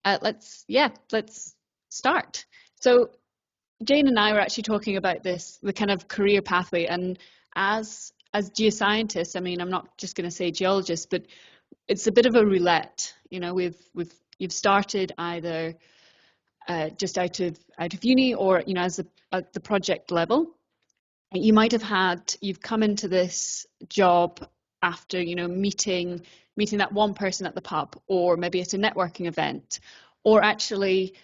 let's start. So Jane and I were actually talking about this, the kind of career pathway, and as geoscientists, I mean, I'm not just going to say geologists, but it's a bit of a roulette. You know, you've started either just out of uni, or you know, at the project level. You might have you've come into this job after, you know, meeting that one person at the pub, or maybe at a networking event, or actually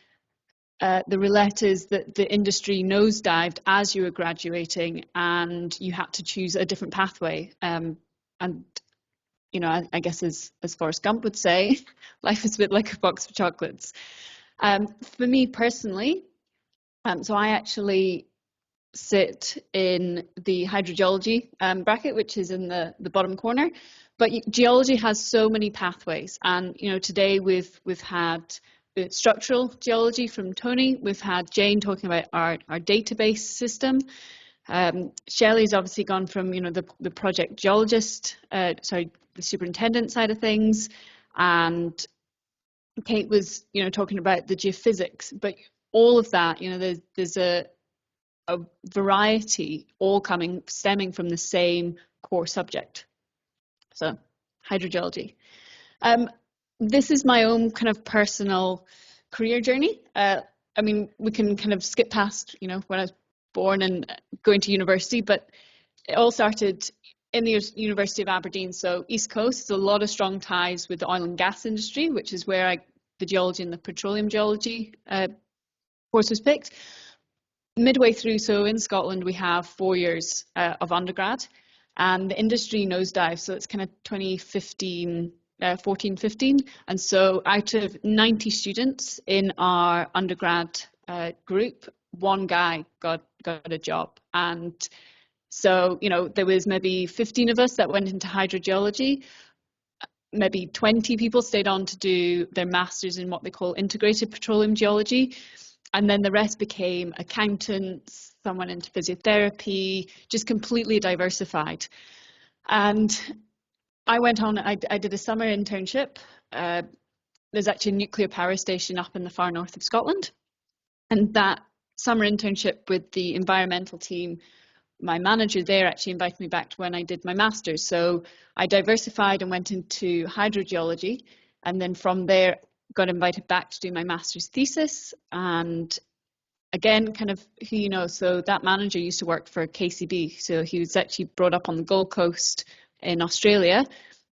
the roulette is that the industry nosedived as you were graduating and you had to choose a different pathway. And you know, I guess as Forrest Gump would say, life is a bit like a box of chocolates. For me personally, so I actually sit in the hydrogeology bracket, which is in the bottom corner. But geology has so many pathways, and you know, today we've had the structural geology from Tony. We've had Jane talking about our database system. Shelley's obviously gone from, you know, the project geologist, the superintendent side of things, and Kate was, you know, talking about the geophysics. But all of that, you know, there's a variety, all stemming from the same core subject. So hydrogeology. This is my own kind of personal career journey. I mean, we can kind of skip past, you know, when I was born and going to university, but it all started in the University of Aberdeen, so East Coast. So a lot of strong ties with the oil and gas industry, which is where the geology and the petroleum geology course was picked. Midway through, so in Scotland, we have 4 years of undergrad, and the industry nosedive. So it's kind of 2015, 14, 15. And so out of 90 students in our undergrad group, one guy got a job. And so, you know, there was maybe 15 of us that went into hydrogeology. Maybe 20 people stayed on to do their masters in what they call integrated petroleum geology. And then the rest became accountants, someone into physiotherapy, just completely diversified. And I went on, I did a summer internship. There's actually a nuclear power station up in the far north of Scotland. And that summer internship with the environmental team, my manager there actually invited me back to when I did my master's. So I diversified and went into hydrogeology. And then from there, got invited back to do my master's thesis. And again, kind of who you know, so that manager used to work for KCB. So he was actually brought up on the Gold Coast in Australia.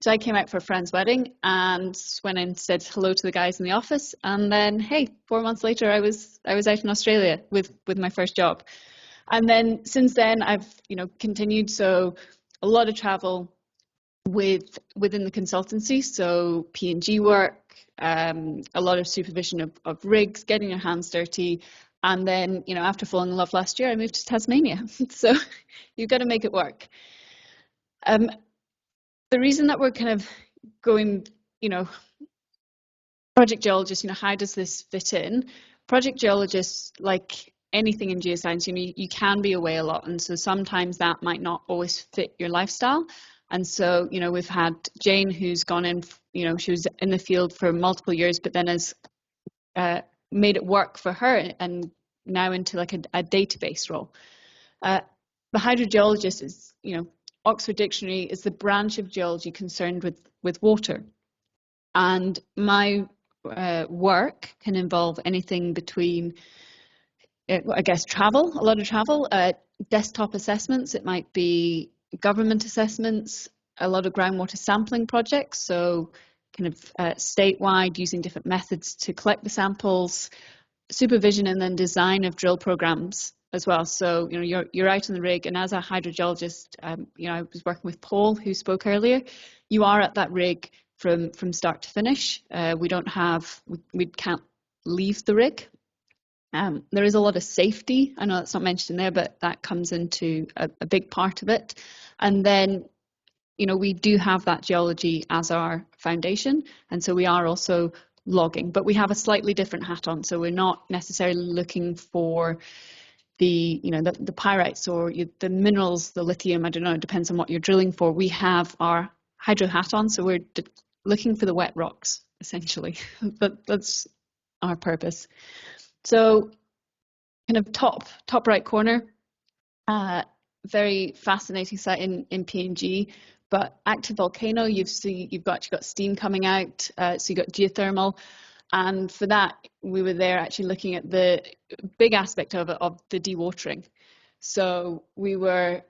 So I came out for a friend's wedding and went in and said hello to the guys in the office. And then, hey, 4 months later, I was out in Australia with my first job. And then since then, I've, you know, continued. So a lot of travel within the consultancy. So P&G work, a lot of supervision of rigs, getting your hands dirty. And then, you know, after falling in love last year, I moved to Tasmania. So you've got to make it work. The reason that we're kind of going, you know, project geologists, you know, how does this fit in? Project geologists, like anything in geoscience, you know, you can be away a lot. And so sometimes that might not always fit your lifestyle. And so, you know, we've had Jane who's gone in, you know, she was in the field for multiple years, but then has made it work for her and now into like a database role. The hydrogeologist is, you know, Oxford Dictionary is the branch of geology concerned with water. And my work can involve anything between, I guess, travel, a lot of travel, desktop assessments. It might be government assessments, a lot of groundwater sampling projects. So kind of statewide, using different methods to collect the samples, supervision and then design of drill programs as well. So, you know, you're out in the rig, and as a hydrogeologist, you know, I was working with Paul, who spoke earlier. You are at that rig from start to finish. We can't leave the rig. There is a lot of safety. I know that's not mentioned there, but that comes into a big part of it. And then, you know, we do have that geology as our foundation, and so we are also logging, but we have a slightly different hat on. So we're not necessarily looking for the, you know, the pyrites or the minerals, the lithium, I don't know, it depends on what you're drilling for. We have our hydro hat on, so we're looking for the wet rocks, essentially. But that's our purpose. So kind of top right corner, very fascinating site in PNG, but active volcano, you've actually got steam coming out, so you've got geothermal. And for that, we were there actually looking at the big aspect of it, of the dewatering. So we were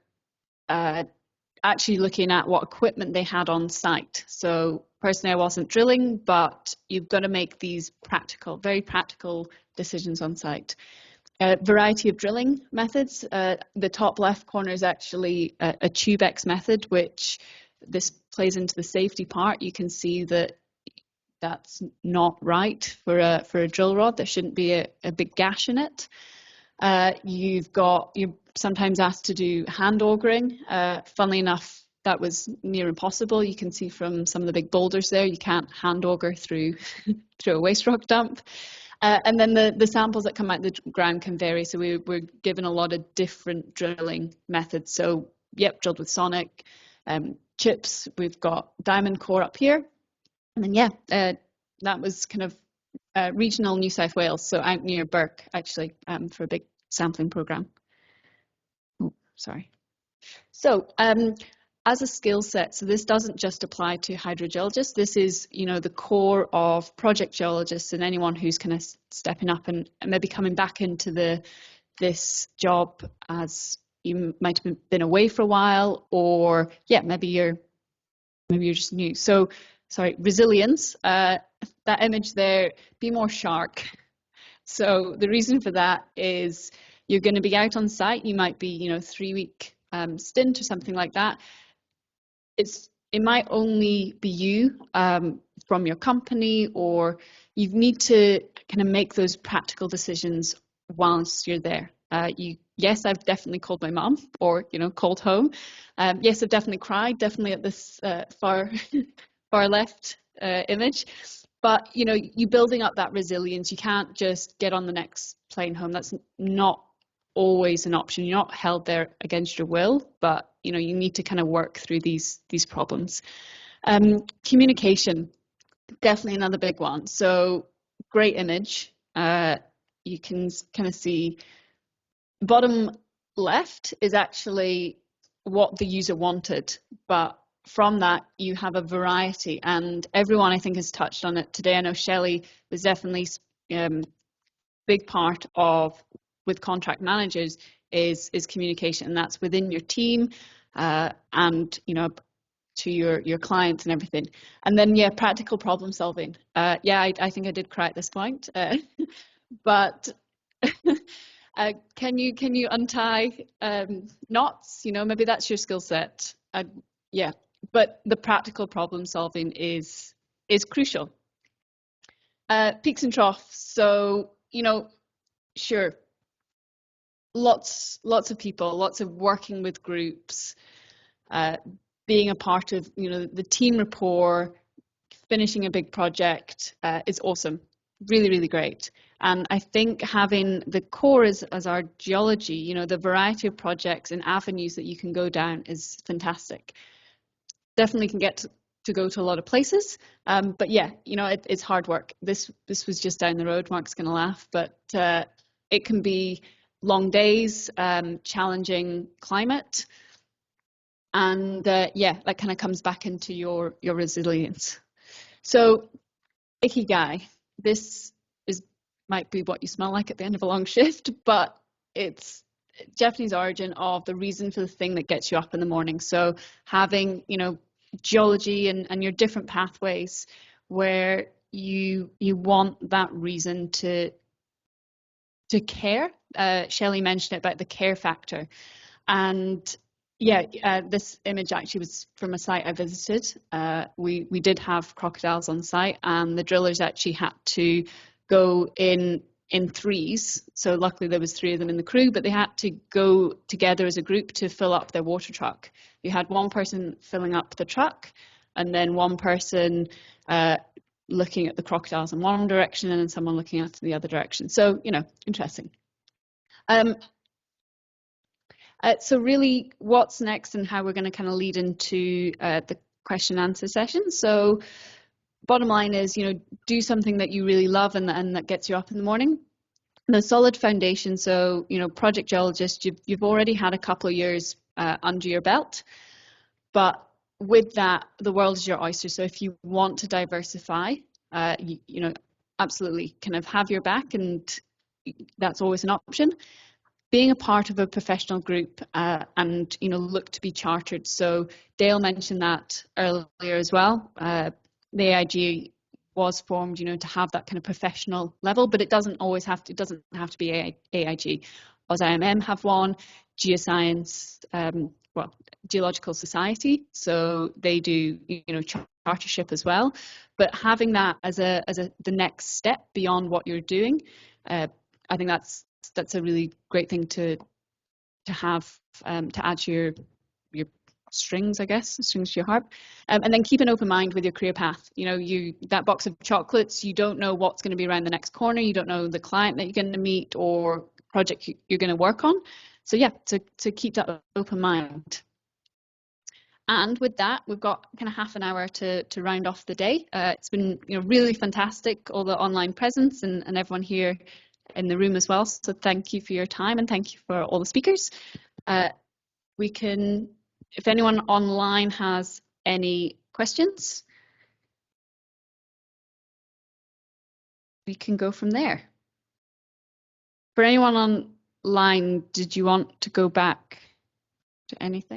actually looking at what equipment they had on site. So personally, I wasn't drilling, but you've got to make these practical, very practical decisions on site. A variety of drilling methods. The top left corner is actually a tubex method, which this plays into the safety part. You can see that that's not right for a drill rod. There shouldn't be a big gash in it. You're sometimes asked to do hand augering. Funnily enough, that was near impossible. You can see from some of the big boulders there, you can't hand auger through a waste rock dump. And then the samples that come out the ground can vary. So we're given a lot of different drilling methods. So yep, drilled with sonic, chips. We've got diamond core up here. And then yeah, that was kind of regional New South Wales, so out near Berger actually, for a big sampling program. Oh, sorry. So as a skill set, so this doesn't just apply to hydrogeologists. This is, the core of project geologists and anyone who's kind of stepping up and maybe coming back into this job as you might have been away for a while, or yeah, maybe you're just new. So sorry, resilience. That image there, be more shark. So the reason for that is you're going to be out on site. You might be, 3-week stint or something like that. It might only be you from your company, or you need to kind of make those practical decisions whilst you're there. Yes, I've definitely called my mom, or called home. Yes, I've definitely cried, definitely at this far left image. But you building up that resilience. You can't just get on the next plane home. That's not always an option. You're not held there against your will, but you need to kind of work through these problems. Communication, definitely another big one. So great image. You can kind of see bottom left is actually what the user wanted, but from that you have a variety, and everyone I think has touched on it today. I know Shelley was definitely big part of with contract managers is communication, and that's within your team and to your clients and everything. And then yeah, practical problem solving. I think I did cry at this point, but can you untie knots? Maybe that's your skill set. Yeah, but the practical problem solving is crucial. Peaks and troughs. So sure, lots of people, lots of working with groups, being a part of the team rapport, finishing a big project is awesome, really great. And I think having the core as our geology, the variety of projects and avenues that you can go down is fantastic. Definitely can get to go to a lot of places, but yeah, it's hard work. This was just down the road. Mark's gonna laugh, but it can be long days, challenging climate, and yeah, that kind of comes back into your resilience. So ikigai, this might be what you smell like at the end of a long shift, but it's Japanese origin of the reason for the thing that gets you up in the morning. So having geology and your different pathways where you want that reason to care. Shelley mentioned it about the care factor, and yeah, this image actually was from a site I visited. We did have crocodiles on site, and the drillers actually had to go in threes. So luckily there was 3 of them in the crew, but they had to go together as a group to fill up their water truck. You had one person filling up the truck, and then one person looking at the crocodiles in one direction, and then someone looking at the other direction. So interesting. So really, what's next and how we're going to kind of lead into the question and answer session. So bottom line is, do something that you really love and that gets you up in the morning. The solid foundation. So, project geologist, you've already had a couple of years under your belt, but with that, the world is your oyster. So if you want to diversify, absolutely kind of have your back, and that's always an option. Being a part of a professional group and look to be chartered. So Dale mentioned that earlier as well. The AIG was formed, to have that kind of professional level, but it doesn't have to be AIG. AusIMM have one, Geoscience, Geological Society, so they do chartership as well. But having that as the next step beyond what you're doing, I think that's a really great thing to have, to add to your strings, I guess, strings to your harp. And then keep an open mind with your career path. That box of chocolates, you don't know what's going to be around the next corner. You don't know the client that you're going to meet or project you're going to work on. So yeah, to keep that open mind. And with that, we've got kind of half an hour to round off the day. It's been really fantastic, all the online presence and everyone here in the room as well. So thank you for your time, and thank you for all the speakers. If anyone online has any questions, we can go from there. For anyone online, did you want to go back to anything?